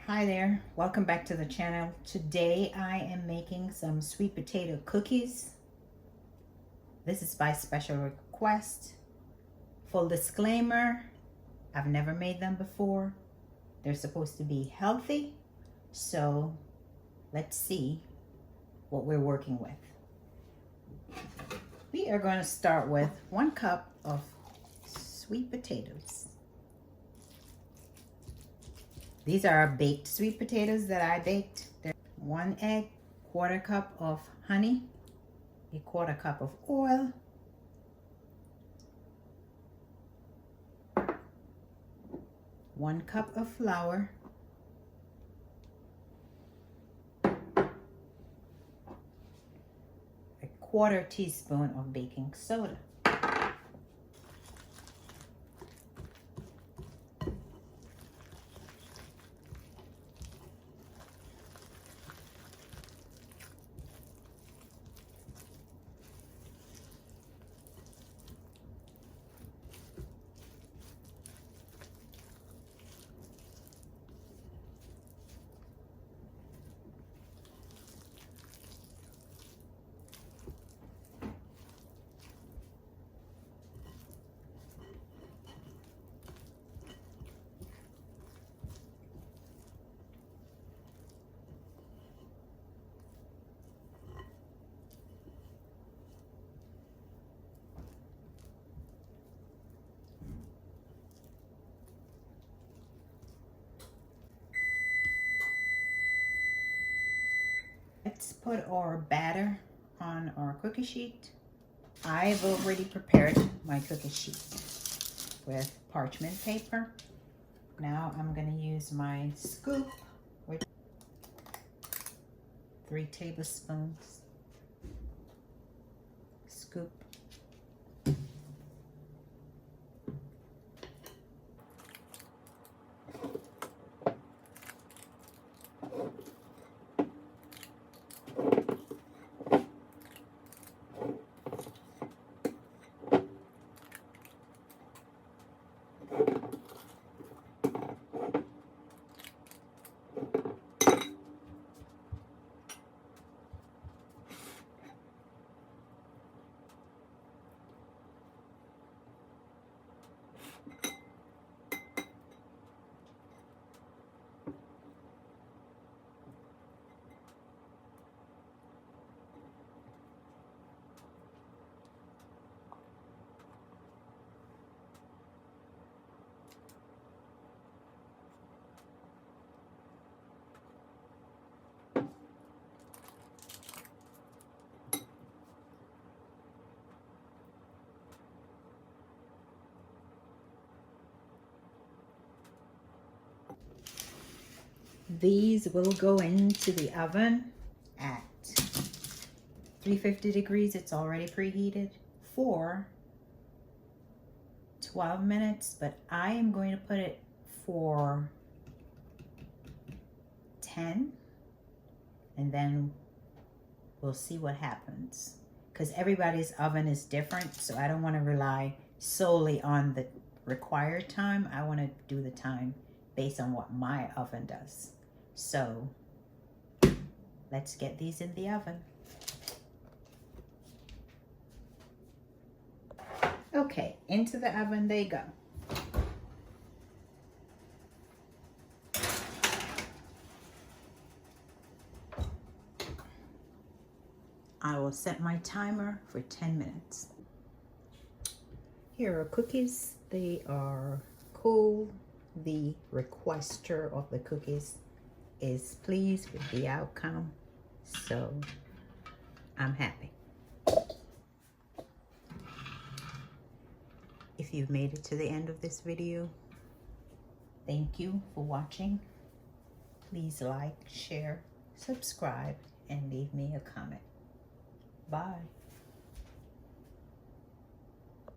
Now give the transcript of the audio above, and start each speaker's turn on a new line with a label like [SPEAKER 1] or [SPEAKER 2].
[SPEAKER 1] Hi there, welcome back to the channel. Today I am making some sweet potato cookies. This is by special request. Full disclaimer, I've never made them before. They're supposed to be healthy, so let's see what we're working with. We are going to start with 1 cup of sweet potatoes. These are baked sweet potatoes that I baked. They're 1 egg, 1/4 cup of honey, 1/4 cup of oil, 1 cup of flour, 1/4 teaspoon of baking soda. Let's put our batter on our cookie sheet. I've already prepared my cookie sheet with parchment paper. Now I'm going to use my scoop with 3 tablespoons. Scoop. These will go into the oven at 350 degrees. It's already preheated for 12 minutes, but I am going to put it for 10, and then we'll see what happens, because everybody's oven is different, so I don't want to rely solely on the required time. I want to do the time based on what my oven does. So let's get these in the oven. Okay, into the oven they go. I will set my timer for 10 minutes. Here are cookies. They are cool. The requester of the cookies is pleased with the outcome, so I'm happy. If you've made it to the end of this video, thank you for watching. Please like, share, subscribe, and leave me a comment. Bye.